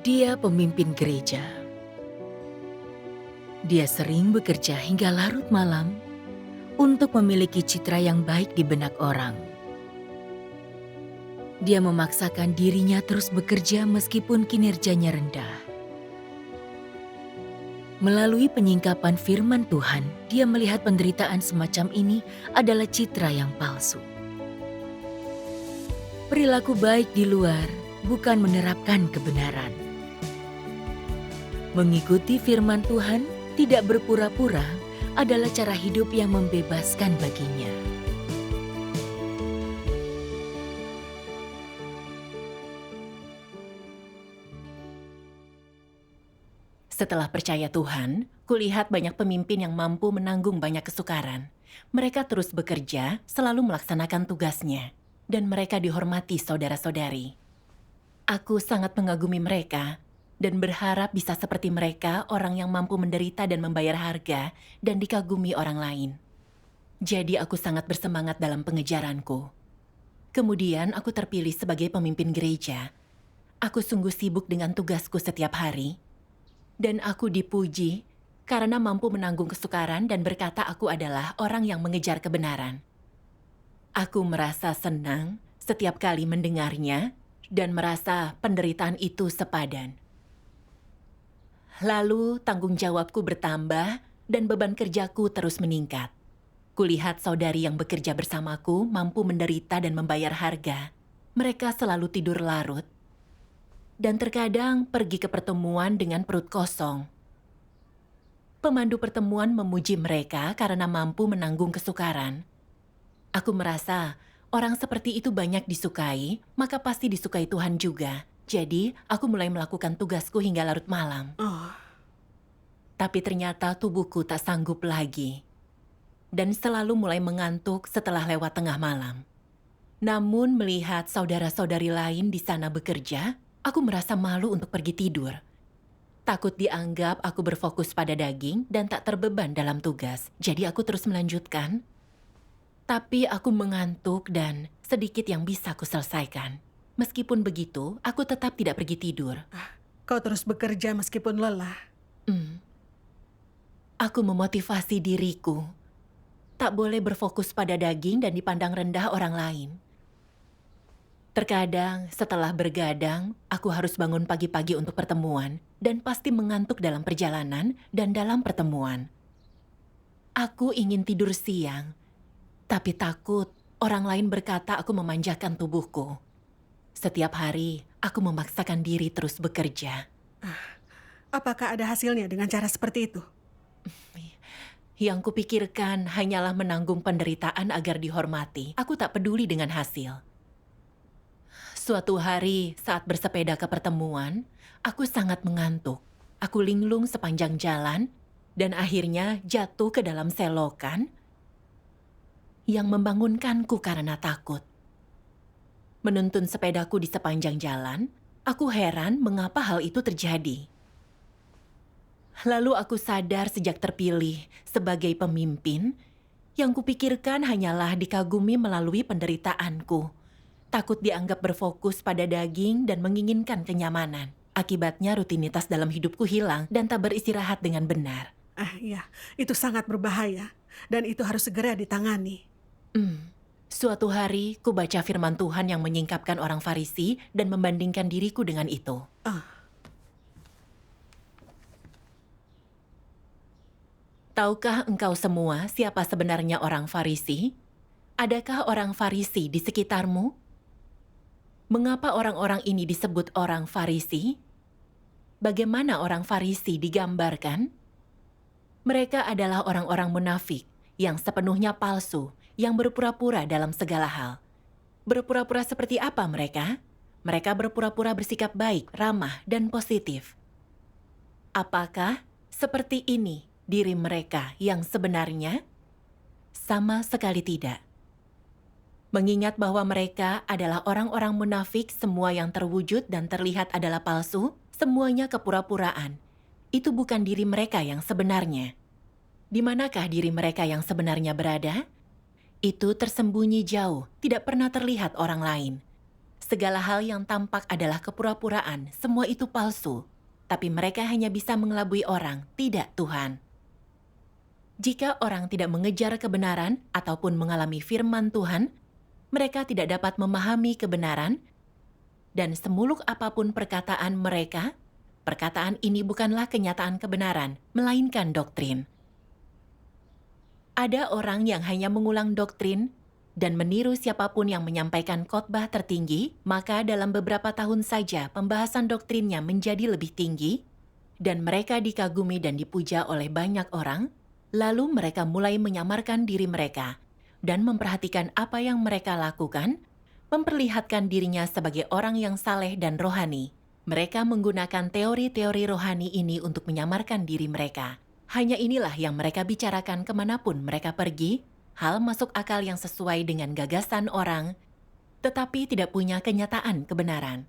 Dia pemimpin gereja. Dia sering bekerja hingga larut malam untuk memiliki citra yang baik di benak orang. Dia memaksakan dirinya terus bekerja meskipun kinerjanya rendah. Melalui penyingkapan firman Tuhan, dia melihat penderitaan semacam ini adalah citra yang palsu. Perilaku baik di luar bukan menerapkan kebenaran. Mengikuti firman Tuhan, tidak berpura-pura, adalah cara hidup yang membebaskan baginya. Setelah percaya Tuhan, kulihat banyak pemimpin yang mampu menanggung banyak kesukaran. Mereka terus bekerja, selalu melaksanakan tugasnya, dan mereka dihormati saudara-saudari. Aku sangat mengagumi mereka, dan berharap bisa seperti mereka, orang yang mampu menderita dan membayar harga, dan dikagumi orang lain. Jadi aku sangat bersemangat dalam pengejaranku. Kemudian aku terpilih sebagai pemimpin gereja. Aku sungguh sibuk dengan tugasku setiap hari, dan aku dipuji karena mampu menanggung kesukaran dan berkata aku adalah orang yang mengejar kebenaran. Aku merasa senang setiap kali mendengarnya dan merasa penderitaan itu sepadan. Lalu tanggung jawabku bertambah dan beban kerjaku terus meningkat. Kulihat saudari yang bekerja bersamaku mampu menderita dan membayar harga. Mereka selalu tidur larut dan terkadang pergi ke pertemuan dengan perut kosong. Pemandu pertemuan memuji mereka karena mampu menanggung kesukaran. Aku merasa orang seperti itu banyak disukai, maka pasti disukai Tuhan juga. Jadi, aku mulai melakukan tugasku hingga larut malam. Tapi ternyata tubuhku tak sanggup lagi, dan selalu mulai mengantuk setelah lewat tengah malam. Namun melihat saudara-saudari lain di sana bekerja, aku merasa malu untuk pergi tidur. Takut dianggap aku berfokus pada daging dan tak terbeban dalam tugas. Jadi aku terus melanjutkan. Tapi aku mengantuk dan sedikit yang bisa aku selesaikan. Meskipun begitu, aku tetap tidak pergi tidur. Kau terus bekerja meskipun lelah. Aku memotivasi diriku. Tak boleh berfokus pada daging dan dipandang rendah orang lain. Terkadang setelah bergadang, aku harus bangun pagi-pagi untuk pertemuan dan pasti mengantuk dalam perjalanan dan dalam pertemuan. Aku ingin tidur siang, tapi takut orang lain berkata aku memanjakan tubuhku. Setiap hari, aku memaksakan diri terus bekerja. Apakah ada hasilnya dengan cara seperti itu? Yang kupikirkan hanyalah menanggung penderitaan agar dihormati. Aku tak peduli dengan hasil. Suatu hari saat bersepeda ke pertemuan, aku sangat mengantuk. Aku linglung sepanjang jalan dan akhirnya jatuh ke dalam selokan yang membangunkanku karena takut. Menuntun sepedaku di sepanjang jalan, aku heran mengapa hal itu terjadi. Lalu aku sadar sejak terpilih sebagai pemimpin, yang kupikirkan hanyalah dikagumi melalui penderitaanku. Takut dianggap berfokus pada daging dan menginginkan kenyamanan. Akibatnya rutinitas dalam hidupku hilang dan tak beristirahat dengan benar. Iya, itu sangat berbahaya dan itu harus segera ditangani. Suatu hari, ku baca firman Tuhan yang menyingkapkan orang Farisi dan membandingkan diriku dengan itu. Tahukah engkau semua siapa sebenarnya orang Farisi? Adakah orang Farisi di sekitarmu? Mengapa orang-orang ini disebut orang Farisi? Bagaimana orang Farisi digambarkan? Mereka adalah orang-orang munafik yang sepenuhnya palsu, yang berpura-pura dalam segala hal. Berpura-pura seperti apa mereka? Mereka berpura-pura bersikap baik, ramah, dan positif. Apakah seperti ini diri mereka yang sebenarnya? Sama sekali tidak. Mengingat bahwa mereka adalah orang-orang munafik, semua yang terwujud dan terlihat adalah palsu, semuanya kepura-puraan. Itu bukan diri mereka yang sebenarnya. Di manakah diri mereka yang sebenarnya berada? Itu tersembunyi jauh, tidak pernah terlihat orang lain. Segala hal yang tampak adalah kepura-puraan, semua itu palsu. Tapi mereka hanya bisa mengelabui orang, tidak Tuhan. Jika orang tidak mengejar kebenaran ataupun mengalami firman Tuhan, mereka tidak dapat memahami kebenaran, dan semuluk apapun perkataan mereka, perkataan ini bukanlah kenyataan kebenaran, melainkan doktrin. Ada orang yang hanya mengulang doktrin dan meniru siapapun yang menyampaikan khotbah tertinggi, maka dalam beberapa tahun saja pembahasan doktrinnya menjadi lebih tinggi, dan mereka dikagumi dan dipuja oleh banyak orang, lalu mereka mulai menyamarkan diri mereka dan memperhatikan apa yang mereka lakukan, memperlihatkan dirinya sebagai orang yang saleh dan rohani. Mereka menggunakan teori-teori rohani ini untuk menyamarkan diri mereka. Hanya inilah yang mereka bicarakan kemanapun mereka pergi, hal masuk akal yang sesuai dengan gagasan orang, tetapi tidak punya kenyataan kebenaran.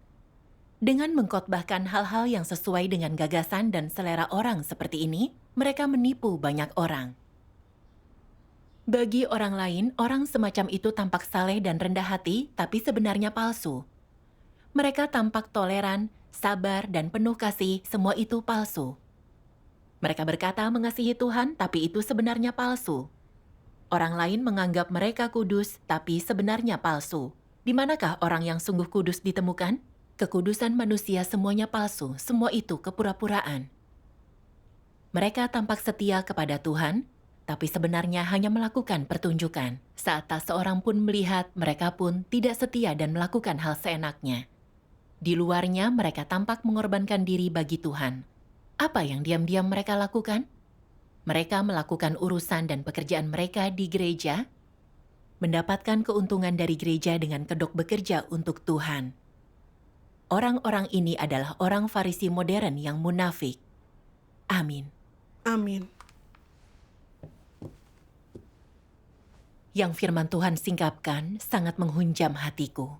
Dengan mengkhotbahkan hal-hal yang sesuai dengan gagasan dan selera orang seperti ini, mereka menipu banyak orang. Bagi orang lain, orang semacam itu tampak saleh dan rendah hati, tapi sebenarnya palsu. Mereka tampak toleran, sabar, dan penuh kasih, semua itu palsu. Mereka berkata mengasihi Tuhan, tapi itu sebenarnya palsu. Orang lain menganggap mereka kudus, tapi sebenarnya palsu. Di manakah orang yang sungguh kudus ditemukan? Kekudusan manusia semuanya palsu, semua itu kepura-puraan. Mereka tampak setia kepada Tuhan, tapi sebenarnya hanya melakukan pertunjukan. Saat tak seorang pun melihat, mereka pun tidak setia dan melakukan hal seenaknya. Di luarnya, mereka tampak mengorbankan diri bagi Tuhan. Apa yang diam-diam mereka lakukan? Mereka melakukan urusan dan pekerjaan mereka di gereja, mendapatkan keuntungan dari gereja dengan kedok bekerja untuk Tuhan. Orang-orang ini adalah orang Farisi modern yang munafik. Amin. Amin. Yang firman Tuhan singkapkan sangat menghunjam hatiku.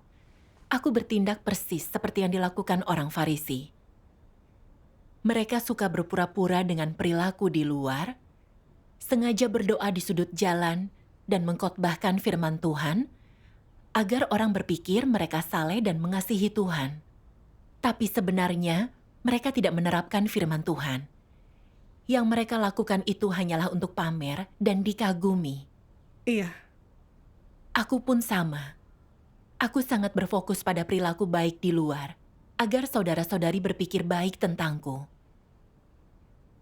Aku bertindak persis seperti yang dilakukan orang Farisi. Mereka suka berpura-pura dengan perilaku di luar, sengaja berdoa di sudut jalan, dan mengkhotbahkan firman Tuhan, agar orang berpikir mereka saleh dan mengasihi Tuhan. Tapi sebenarnya, mereka tidak menerapkan firman Tuhan. Yang mereka lakukan itu hanyalah untuk pamer dan dikagumi. Iya. Aku pun sama. Aku sangat berfokus pada perilaku baik di luar, agar saudara-saudari berpikir baik tentangku.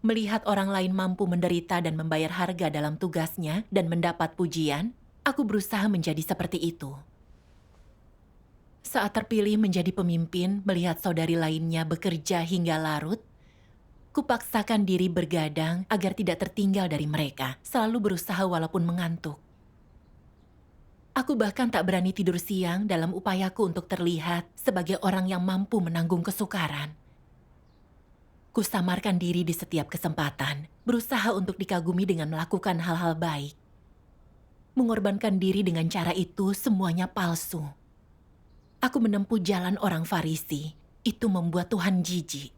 Melihat orang lain mampu menderita dan membayar harga dalam tugasnya dan mendapat pujian, aku berusaha menjadi seperti itu. Saat terpilih menjadi pemimpin, melihat saudari lainnya bekerja hingga larut, kupaksakan diri bergadang agar tidak tertinggal dari mereka, selalu berusaha walaupun mengantuk. Aku bahkan tak berani tidur siang dalam upayaku untuk terlihat sebagai orang yang mampu menanggung kesukaran. Kusamarkan diri di setiap kesempatan, berusaha untuk dikagumi dengan melakukan hal-hal baik. Mengorbankan diri dengan cara itu semuanya palsu. Aku menempuh jalan orang Farisi, itu membuat Tuhan jijik.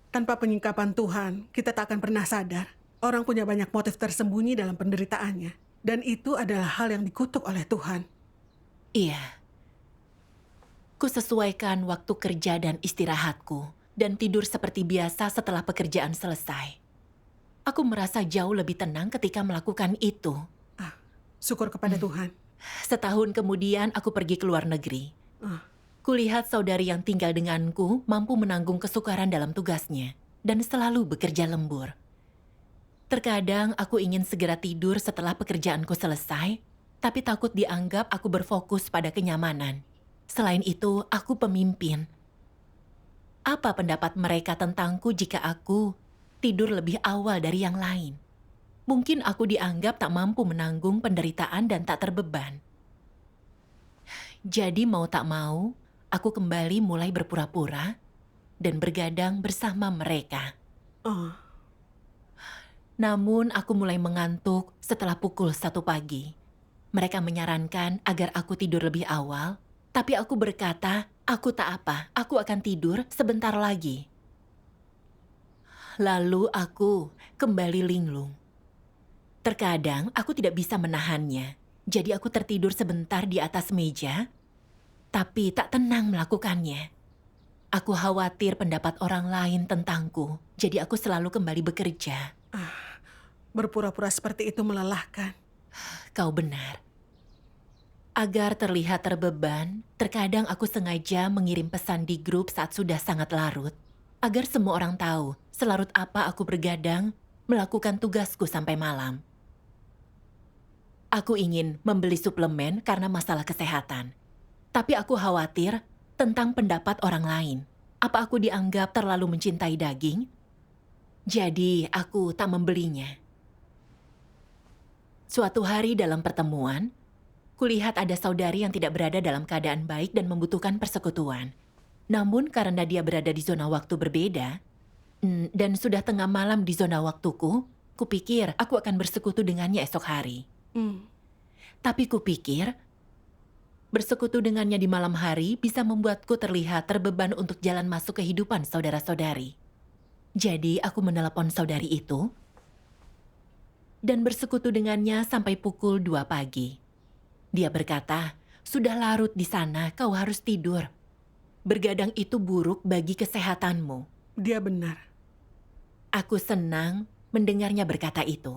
Tanpa penyingkapan Tuhan, kita tak akan pernah sadar. Orang punya banyak motif tersembunyi dalam penderitaannya. Dan itu adalah hal yang dikutuk oleh Tuhan. Iya. Kusesuaikan waktu kerja dan istirahatku, dan tidur seperti biasa setelah pekerjaan selesai. Aku merasa jauh lebih tenang ketika melakukan itu. Syukur kepada Tuhan. Setahun kemudian aku pergi ke luar negeri. Kulihat saudari yang tinggal denganku mampu menanggung kesukaran dalam tugasnya, dan selalu bekerja lembur. Terkadang aku ingin segera tidur setelah pekerjaanku selesai, tapi takut dianggap aku berfokus pada kenyamanan. Selain itu, aku pemimpin. Apa pendapat mereka tentangku jika aku tidur lebih awal dari yang lain? Mungkin aku dianggap tak mampu menanggung penderitaan dan tak terbeban. Jadi mau tak mau, aku kembali mulai berpura-pura dan bergadang bersama mereka. Namun aku mulai mengantuk setelah pukul 1 pagi. Mereka menyarankan agar aku tidur lebih awal, tapi aku berkata, aku tak apa, aku akan tidur sebentar lagi. Lalu aku kembali linglung. Terkadang aku tidak bisa menahannya, jadi aku tertidur sebentar di atas meja, tapi tak tenang melakukannya. Aku khawatir pendapat orang lain tentangku, jadi aku selalu kembali bekerja. Berpura-pura seperti itu melelahkan. Kau benar. Agar terlihat terbeban, terkadang aku sengaja mengirim pesan di grup saat sudah sangat larut, agar semua orang tahu selarut apa aku bergadang melakukan tugasku sampai malam. Aku ingin membeli suplemen karena masalah kesehatan. Tapi aku khawatir tentang pendapat orang lain. Apa aku dianggap terlalu mencintai daging? Jadi aku tak membelinya. Suatu hari dalam pertemuan, kulihat ada saudari yang tidak berada dalam keadaan baik dan membutuhkan persekutuan. Namun karena dia berada di zona waktu berbeda, dan sudah tengah malam di zona waktuku, kupikir aku akan bersekutu dengannya esok hari. Tapi kupikir, bersekutu dengannya di malam hari bisa membuatku terlihat terbeban untuk jalan masuk kehidupan saudara-saudari. Jadi aku menelepon saudari itu dan bersekutu dengannya sampai pukul 2 pagi. Dia berkata, "Sudah larut di sana, kau harus tidur. Bergadang itu buruk bagi kesehatanmu." Dia benar. Aku senang mendengarnya berkata itu.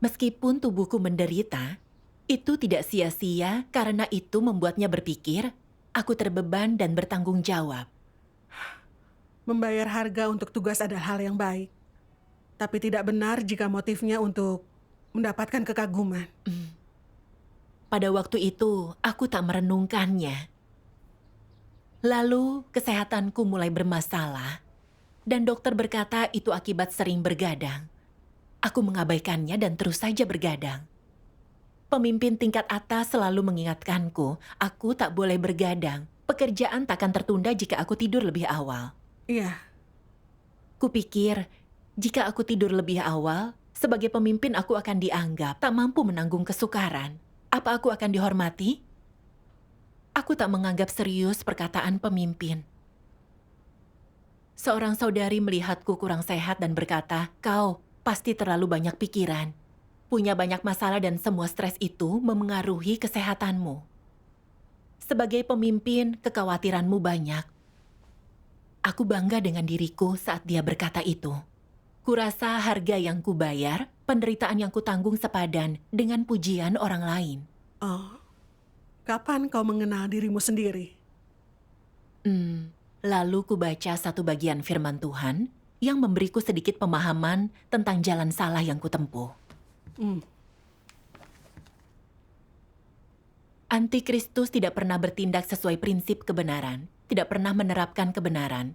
Meskipun tubuhku menderita, itu tidak sia-sia karena itu membuatnya berpikir, aku terbeban dan bertanggung jawab. Membayar harga untuk tugas adalah hal yang baik. Tapi tidak benar jika motifnya untuk mendapatkan kekaguman. Pada waktu itu, aku tak merenungkannya. Lalu, kesehatanku mulai bermasalah, dan dokter berkata itu akibat sering bergadang. Aku mengabaikannya dan terus saja bergadang. Pemimpin tingkat atas selalu mengingatkanku, aku tak boleh bergadang. Pekerjaan takkan tertunda jika aku tidur lebih awal. Iya. Kupikir, jika aku tidur lebih awal, sebagai pemimpin aku akan dianggap tak mampu menanggung kesukaran. Apa aku akan dihormati? Aku tak menganggap serius perkataan pemimpin. Seorang saudari melihatku kurang sehat dan berkata, "Kau pasti terlalu banyak pikiran. Punya banyak masalah dan semua stres itu memengaruhi kesehatanmu. Sebagai pemimpin, kekhawatiranmu banyak." Aku bangga dengan diriku saat dia berkata itu. Kurasa harga yang kubayar, penderitaan yang kutanggung sepadan dengan pujian orang lain. Oh, kapan kau mengenal dirimu sendiri? Lalu kubaca satu bagian firman Tuhan yang memberiku sedikit pemahaman tentang jalan salah yang kutempuh. Antikristus tidak pernah bertindak sesuai prinsip kebenaran, tidak pernah menerapkan kebenaran,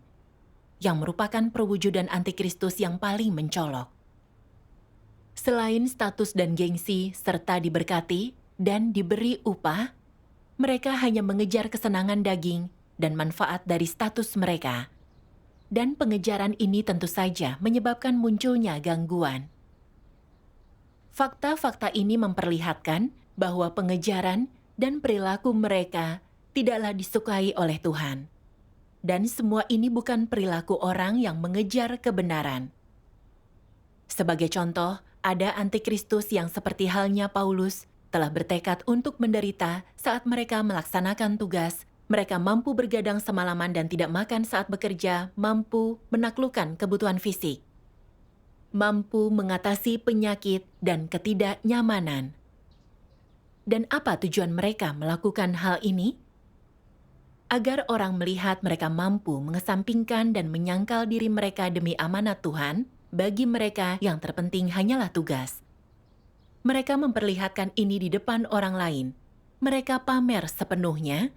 yang merupakan perwujudan antikristus yang paling mencolok. Selain status dan gengsi serta diberkati dan diberi upah, mereka hanya mengejar kesenangan daging dan manfaat dari status mereka. Dan pengejaran ini tentu saja menyebabkan munculnya gangguan. Fakta-fakta ini memperlihatkan bahwa pengejaran dan perilaku mereka tidaklah disukai oleh Tuhan. Dan semua ini bukan perilaku orang yang mengejar kebenaran. Sebagai contoh, ada antikristus yang seperti halnya Paulus telah bertekad untuk menderita saat mereka melaksanakan tugas. Mereka mampu bergadang semalaman dan tidak makan saat bekerja, mampu menaklukkan kebutuhan fisik, mampu mengatasi penyakit dan ketidaknyamanan. Dan apa tujuan mereka melakukan hal ini? Agar orang melihat mereka mampu mengesampingkan dan menyangkal diri mereka demi amanat Tuhan, bagi mereka yang terpenting hanyalah tugas. Mereka memperlihatkan ini di depan orang lain. Mereka pamer sepenuhnya,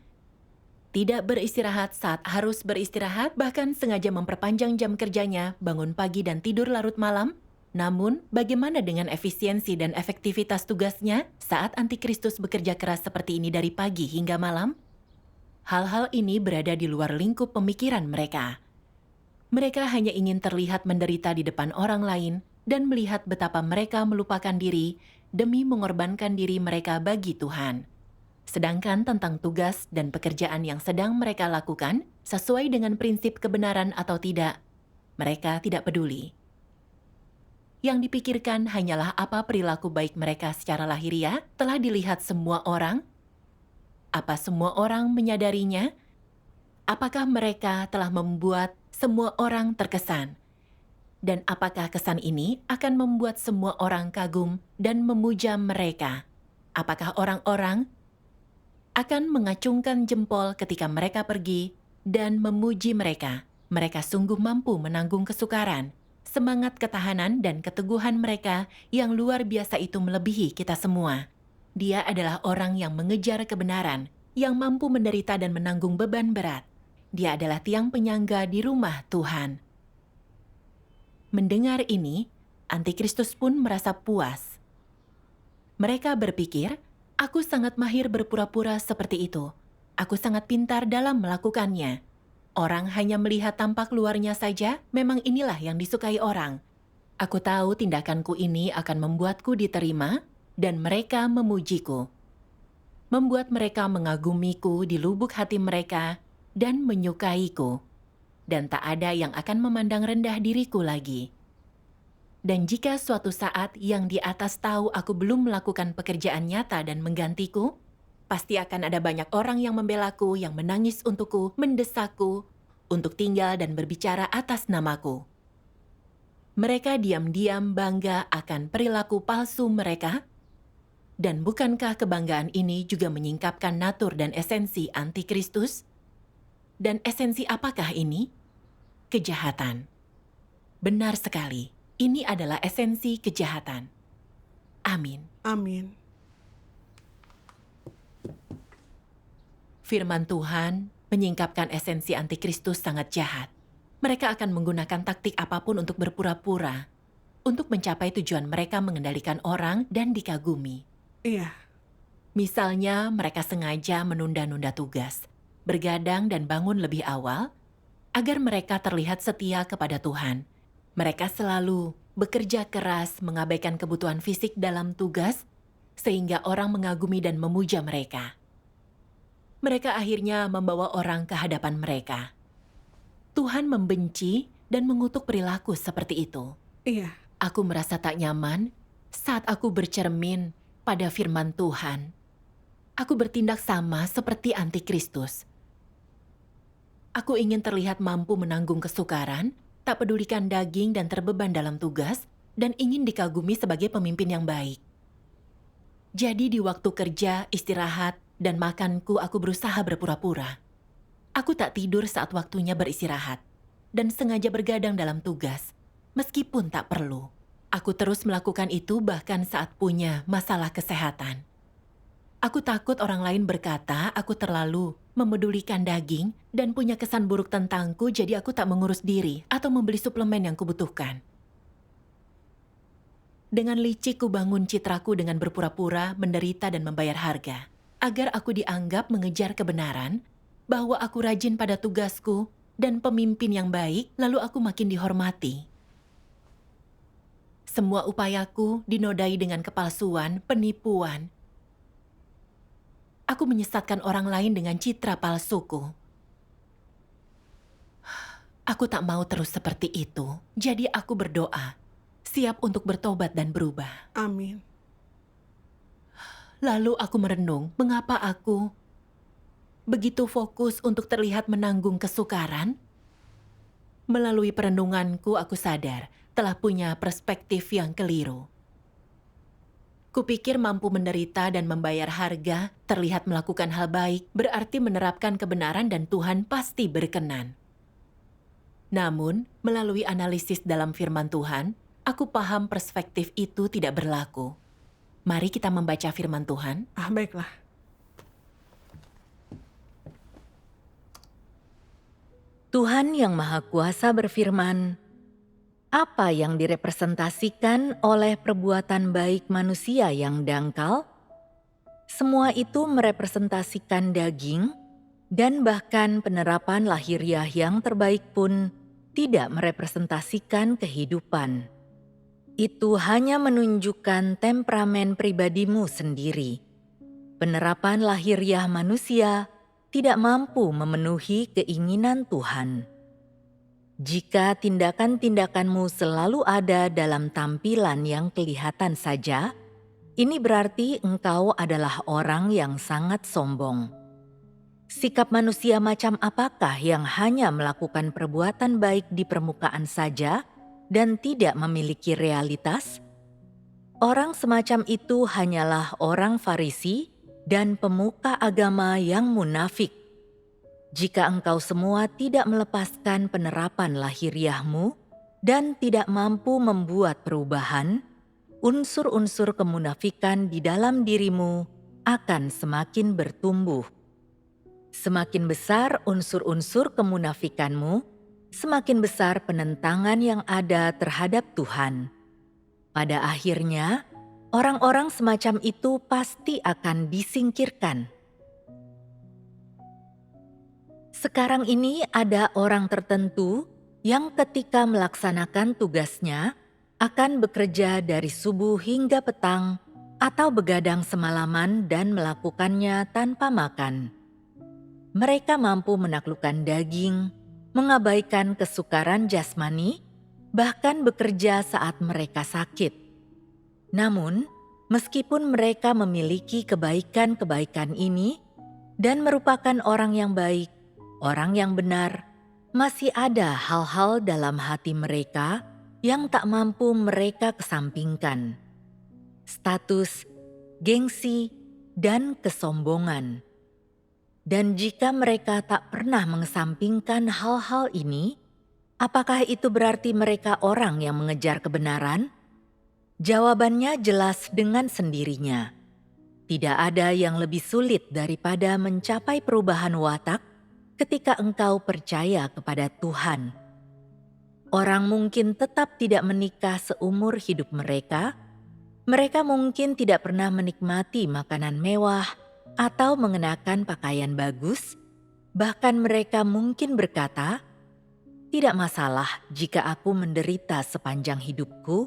tidak beristirahat saat harus beristirahat, bahkan sengaja memperpanjang jam kerjanya, bangun pagi dan tidur larut malam. Namun, bagaimana dengan efisiensi dan efektivitas tugasnya saat antikristus bekerja keras seperti ini dari pagi hingga malam? Hal-hal ini berada di luar lingkup pemikiran mereka. Mereka hanya ingin terlihat menderita di depan orang lain dan melihat betapa mereka melupakan diri demi mengorbankan diri mereka bagi Tuhan. Sedangkan tentang tugas dan pekerjaan yang sedang mereka lakukan, sesuai dengan prinsip kebenaran atau tidak, mereka tidak peduli. Yang dipikirkan hanyalah apa perilaku baik mereka secara lahiriah telah dilihat semua orang, Apa semua orang menyadarinya? Apakah mereka telah membuat semua orang terkesan? Dan apakah kesan ini akan membuat semua orang kagum dan memuja mereka? Apakah orang-orang akan mengacungkan jempol ketika mereka pergi dan memuji mereka? Mereka sungguh mampu menanggung kesukaran. Semangat ketahanan dan keteguhan mereka yang luar biasa itu melebihi kita semua. Dia adalah orang yang mengejar kebenaran, yang mampu menderita dan menanggung beban berat. Dia adalah tiang penyangga di rumah Tuhan. Mendengar ini, Antikristus pun merasa puas. Mereka berpikir, aku sangat mahir berpura-pura seperti itu. Aku sangat pintar dalam melakukannya. Orang hanya melihat tampak luarnya saja, memang inilah yang disukai orang. Aku tahu tindakanku ini akan membuatku diterima, dan mereka memujiku. Membuat mereka mengagumiku di lubuk hati mereka, dan menyukaiku. Dan tak ada yang akan memandang rendah diriku lagi. Dan jika suatu saat yang di atas tahu aku belum melakukan pekerjaan nyata dan menggantiku, pasti akan ada banyak orang yang membelaku, yang menangis untukku, mendesakku, untuk tinggal dan berbicara atas namaku. Mereka diam-diam bangga akan perilaku palsu mereka, dan bukankah kebanggaan ini juga menyingkapkan natur dan esensi Antikristus? Dan esensi apakah ini? Kejahatan. Benar sekali, ini adalah esensi kejahatan. Amin. Amin. Firman Tuhan menyingkapkan esensi Antikristus sangat jahat. Mereka akan menggunakan taktik apapun untuk berpura-pura, untuk mencapai tujuan mereka mengendalikan orang dan dikagumi. Iya. Misalnya, mereka sengaja menunda-nunda tugas, bergadang dan bangun lebih awal, agar mereka terlihat setia kepada Tuhan. Mereka selalu bekerja keras mengabaikan kebutuhan fisik dalam tugas, sehingga orang mengagumi dan memuja mereka. Mereka akhirnya membawa orang ke hadapan mereka. Tuhan membenci dan mengutuk perilaku seperti itu. Iya. Aku merasa tak nyaman saat aku bercermin pada firman Tuhan. Aku bertindak sama seperti Antikristus. Aku ingin terlihat mampu menanggung kesukaran, tak pedulikan daging dan terbeban dalam tugas, dan ingin dikagumi sebagai pemimpin yang baik. Jadi di waktu kerja, istirahat, dan makanku aku berusaha berpura-pura. Aku tak tidur saat waktunya beristirahat, dan sengaja bergadang dalam tugas, meskipun tak perlu. Aku terus melakukan itu bahkan saat punya masalah kesehatan. Aku takut orang lain berkata aku terlalu memedulikan daging dan punya kesan buruk tentangku, jadi aku tak mengurus diri atau membeli suplemen yang kubutuhkan. Dengan licik kubangun citraku dengan berpura-pura, menderita dan membayar harga, agar aku dianggap mengejar kebenaran, bahwa aku rajin pada tugasku dan pemimpin yang baik, lalu aku makin dihormati. Semua upayaku dinodai dengan kepalsuan, penipuan. Aku menyesatkan orang lain dengan citra palsuku. Aku tak mau terus seperti itu, jadi aku berdoa, siap untuk bertobat dan berubah. Amin. Lalu aku merenung, mengapa aku begitu fokus untuk terlihat menanggung kesukaran? Melalui perenunganku, aku sadar telah punya perspektif yang keliru. Kupikir mampu menderita dan membayar harga, terlihat melakukan hal baik, berarti menerapkan kebenaran dan Tuhan pasti berkenan. Namun, melalui analisis dalam firman Tuhan, aku paham perspektif itu tidak berlaku. Mari kita membaca firman Tuhan. Baiklah. Tuhan yang Maha Kuasa berfirman, apa yang direpresentasikan oleh perbuatan baik manusia yang dangkal? Semua itu merepresentasikan daging, dan bahkan penerapan lahiriah yang terbaik pun tidak merepresentasikan kehidupan. Itu hanya menunjukkan temperamen pribadimu sendiri. Penerapan lahiriah manusia tidak mampu memenuhi keinginan Tuhan. Jika tindakan-tindakanmu selalu ada dalam tampilan yang kelihatan saja, ini berarti engkau adalah orang yang sangat sombong. Sikap manusia macam apakah yang hanya melakukan perbuatan baik di permukaan saja dan tidak memiliki realitas? Orang semacam itu hanyalah orang Farisi dan pemuka agama yang munafik. Jika engkau semua tidak melepaskan penerapan lahiriahmu dan tidak mampu membuat perubahan, unsur-unsur kemunafikan di dalam dirimu akan semakin bertumbuh. Semakin besar unsur-unsur kemunafikanmu, semakin besar penentangan yang ada terhadap Tuhan. Pada akhirnya, orang-orang semacam itu pasti akan disingkirkan. Sekarang ini ada orang tertentu yang ketika melaksanakan tugasnya akan bekerja dari subuh hingga petang atau begadang semalaman dan melakukannya tanpa makan. Mereka mampu menaklukkan daging, mengabaikan kesukaran jasmani, bahkan bekerja saat mereka sakit. Namun, meskipun mereka memiliki kebaikan-kebaikan ini dan merupakan orang yang baik, orang yang benar, masih ada hal-hal dalam hati mereka yang tak mampu mereka kesampingkan. Status, gengsi, dan kesombongan. Dan jika mereka tak pernah mengesampingkan hal-hal ini, apakah itu berarti mereka orang yang mengejar kebenaran? Jawabannya jelas dengan sendirinya. Tidak ada yang lebih sulit daripada mencapai perubahan watak ketika engkau percaya kepada Tuhan. Orang mungkin tetap tidak menikah seumur hidup mereka. Mereka mungkin tidak pernah menikmati makanan mewah atau mengenakan pakaian bagus. Bahkan mereka mungkin berkata, "Tidak masalah jika aku menderita sepanjang hidupku,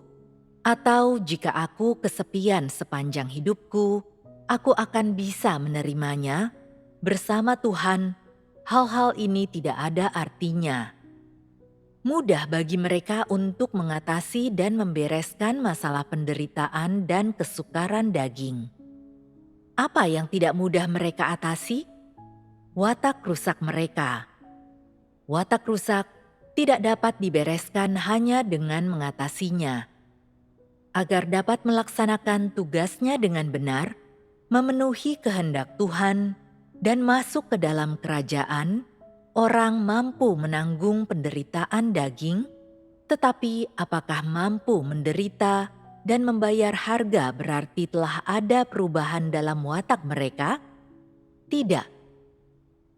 atau jika aku kesepian sepanjang hidupku, aku akan bisa menerimanya. Bersama Tuhan, hal-hal ini tidak ada artinya." Mudah bagi mereka untuk mengatasi dan membereskan masalah penderitaan dan kesukaran daging. Apa yang tidak mudah mereka atasi? Watak rusak mereka. Watak rusak tidak dapat dibereskan hanya dengan mengatasinya. Agar dapat melaksanakan tugasnya dengan benar, memenuhi kehendak Tuhan, dan masuk ke dalam kerajaan, orang mampu menanggung penderitaan daging, tetapi apakah mampu menderita dan membayar harga berarti telah ada perubahan dalam watak mereka? Tidak.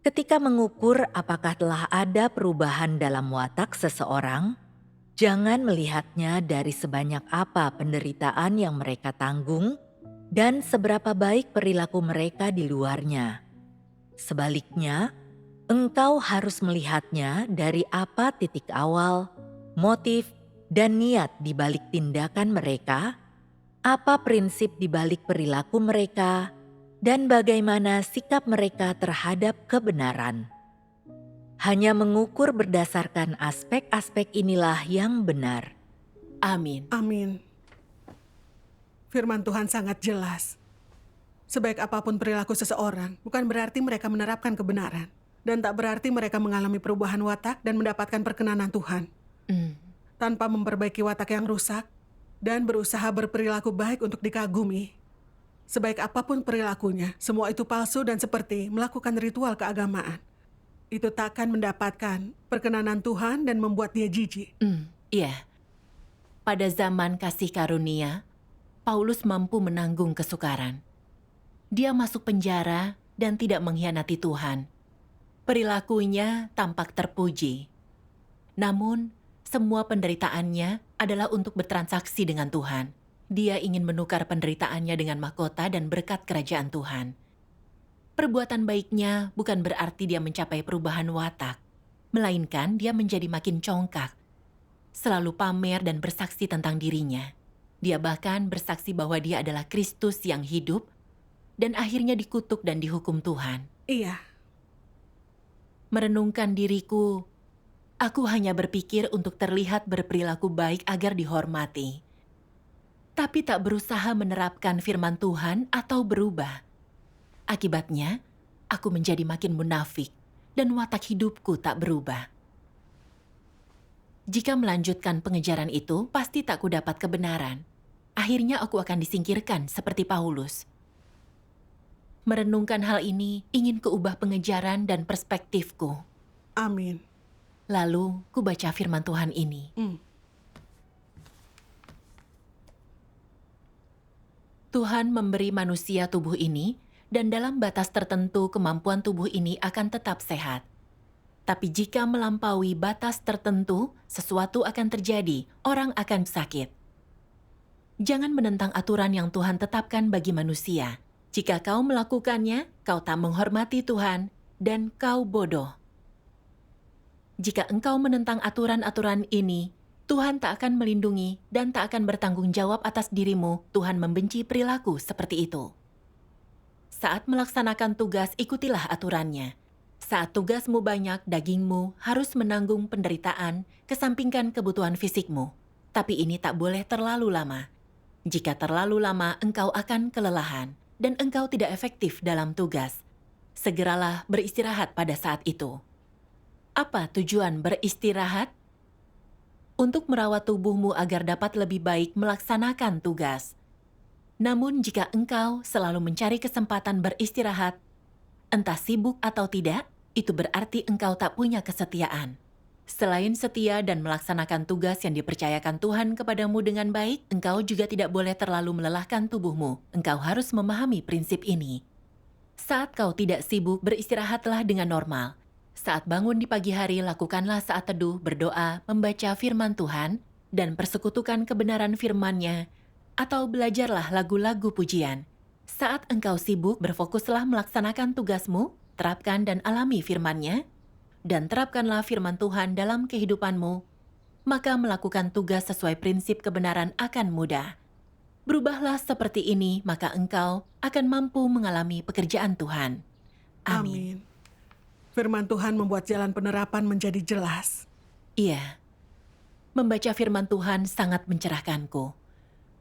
Ketika mengukur apakah telah ada perubahan dalam watak seseorang, jangan melihatnya dari sebanyak apa penderitaan yang mereka tanggung dan seberapa baik perilaku mereka di luarnya. Sebaliknya, engkau harus melihatnya dari apa titik awal, motif, dan niat di balik tindakan mereka, apa prinsip di balik perilaku mereka, dan bagaimana sikap mereka terhadap kebenaran. Hanya mengukur berdasarkan aspek-aspek inilah yang benar. Amin. Amin. Firman Tuhan sangat jelas. Sebaik apapun perilaku seseorang, bukan berarti mereka menerapkan kebenaran. Dan tak berarti mereka mengalami perubahan watak dan mendapatkan perkenanan Tuhan. Tanpa memperbaiki watak yang rusak dan berusaha berperilaku baik untuk dikagumi. Sebaik apapun perilakunya, semua itu palsu dan seperti melakukan ritual keagamaan. Itu takkan mendapatkan perkenanan Tuhan dan membuat dia jijik. Iya. Pada zaman kasih karunia, Paulus mampu menanggung kesukaran. Dia masuk penjara dan tidak mengkhianati Tuhan. Perilakunya tampak terpuji. Namun, semua penderitaannya adalah untuk bertransaksi dengan Tuhan. Dia ingin menukar penderitaannya dengan mahkota dan berkat kerajaan Tuhan. Perbuatan baiknya bukan berarti dia mencapai perubahan watak, melainkan dia menjadi makin congkak, selalu pamer dan bersaksi tentang dirinya. Dia bahkan bersaksi bahwa dia adalah Kristus yang hidup, dan akhirnya dikutuk dan dihukum Tuhan. Iya. Merenungkan diriku, aku hanya berpikir untuk terlihat berperilaku baik agar dihormati. Tapi tak berusaha menerapkan firman Tuhan atau berubah. Akibatnya, aku menjadi makin munafik dan watak hidupku tak berubah. Jika melanjutkan pengejaran itu, pasti tak kudapat kebenaran. Akhirnya aku akan disingkirkan seperti Paulus. Merenungkan hal ini, ingin kuubah pengejaran dan perspektifku. Amin. Lalu, ku baca firman Tuhan ini. Tuhan memberi manusia tubuh ini, dan dalam batas tertentu kemampuan tubuh ini akan tetap sehat. Tapi jika melampaui batas tertentu, sesuatu akan terjadi, orang akan sakit. Jangan menentang aturan yang Tuhan tetapkan bagi manusia. Jika kau melakukannya, kau tak menghormati Tuhan, dan kau bodoh. Jika engkau menentang aturan-aturan ini, Tuhan tak akan melindungi dan tak akan bertanggung jawab atas dirimu. Tuhan membenci perilaku seperti itu. Saat melaksanakan tugas, ikutilah aturannya. Saat tugasmu banyak, dagingmu harus menanggung penderitaan, kesampingkan kebutuhan fisikmu. Tapi ini tak boleh terlalu lama. Jika terlalu lama, engkau akan kelelahan, dan engkau tidak efektif dalam tugas. Segeralah beristirahat pada saat itu. Apa tujuan beristirahat? Untuk merawat tubuhmu agar dapat lebih baik melaksanakan tugas. Namun jika engkau selalu mencari kesempatan beristirahat, entah sibuk atau tidak, itu berarti engkau tak punya kesetiaan. Selain setia dan melaksanakan tugas yang dipercayakan Tuhan kepadamu dengan baik, engkau juga tidak boleh terlalu melelahkan tubuhmu. Engkau harus memahami prinsip ini. Saat kau tidak sibuk, beristirahatlah dengan normal. Saat bangun di pagi hari, lakukanlah saat teduh, berdoa, membaca firman Tuhan, dan persekutukan kebenaran firman-Nya, atau belajarlah lagu-lagu pujian. Saat engkau sibuk, berfokuslah melaksanakan tugasmu, terapkan dan alami firman-Nya, dan terapkanlah firman Tuhan dalam kehidupanmu, maka melakukan tugas sesuai prinsip kebenaran akan mudah. Berubahlah seperti ini, maka engkau akan mampu mengalami pekerjaan Tuhan. Amin. Firman Tuhan membuat jalan penerapan menjadi jelas. Iya, membaca firman Tuhan sangat mencerahkanku.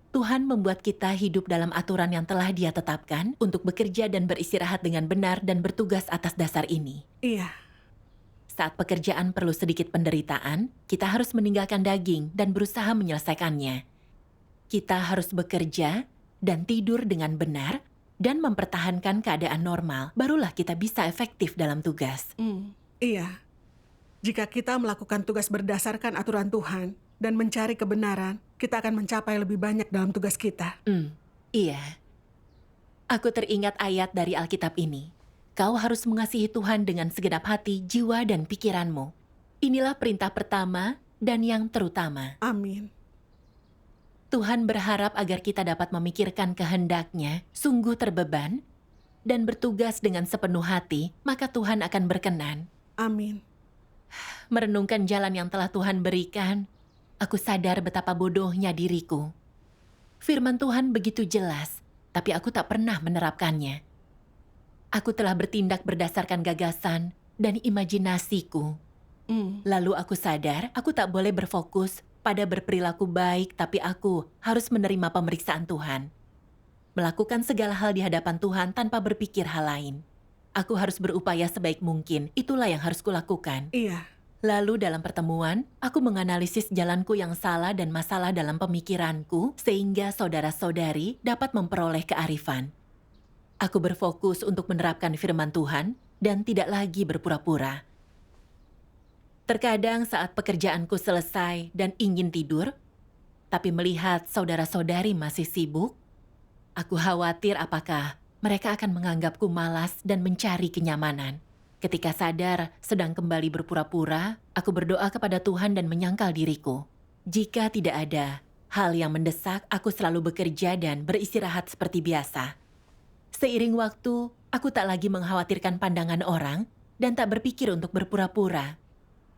Tuhan membuat kita hidup dalam aturan yang telah Dia tetapkan untuk bekerja dan beristirahat dengan benar dan bertugas atas dasar ini. Iya. Saat pekerjaan perlu sedikit penderitaan, kita harus meninggalkan daging dan berusaha menyelesaikannya. Kita harus bekerja dan tidur dengan benar dan mempertahankan keadaan normal, barulah kita bisa efektif dalam tugas. Iya. Jika kita melakukan tugas berdasarkan aturan Tuhan dan mencari kebenaran, kita akan mencapai lebih banyak dalam tugas kita. Iya. Aku teringat ayat dari Alkitab ini. Kau harus mengasihi Tuhan dengan segenap hati, jiwa, dan pikiranmu. Inilah perintah pertama dan yang terutama. Amin. Tuhan berharap agar kita dapat memikirkan kehendak-Nya, sungguh terbeban, dan bertugas dengan sepenuh hati, maka Tuhan akan berkenan. Amin. Merenungkan jalan yang telah Tuhan berikan, aku sadar betapa bodohnya diriku. Firman Tuhan begitu jelas, tapi aku tak pernah menerapkannya. Aku telah bertindak berdasarkan gagasan dan imajinasiku. Lalu aku sadar, aku tak boleh berfokus pada berperilaku baik, tapi aku harus menerima pemeriksaan Tuhan. Melakukan segala hal di hadapan Tuhan tanpa berpikir hal lain. Aku harus berupaya sebaik mungkin, itulah yang harus kulakukan. Iya. Lalu dalam pertemuan, aku menganalisis jalanku yang salah dan masalah dalam pemikiranku, sehingga saudara-saudari dapat memperoleh kearifan. Aku berfokus untuk menerapkan firman Tuhan dan tidak lagi berpura-pura. Terkadang saat pekerjaanku selesai dan ingin tidur, tapi melihat saudara-saudari masih sibuk, aku khawatir apakah mereka akan menganggapku malas dan mencari kenyamanan. Ketika sadar sedang kembali berpura-pura, aku berdoa kepada Tuhan dan menyangkal diriku. Jika tidak ada hal yang mendesak, aku selalu bekerja dan beristirahat seperti biasa. Seiring waktu, aku tak lagi mengkhawatirkan pandangan orang dan tak berpikir untuk berpura-pura.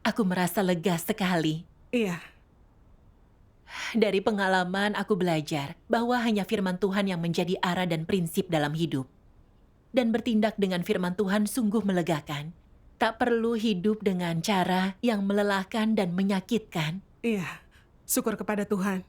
Aku merasa lega sekali. Iya. Dari pengalaman, aku belajar bahwa hanya firman Tuhan yang menjadi arah dan prinsip dalam hidup. Dan bertindak dengan firman Tuhan sungguh melegakan. Tak perlu hidup dengan cara yang melelahkan dan menyakitkan. Iya. Syukur kepada Tuhan.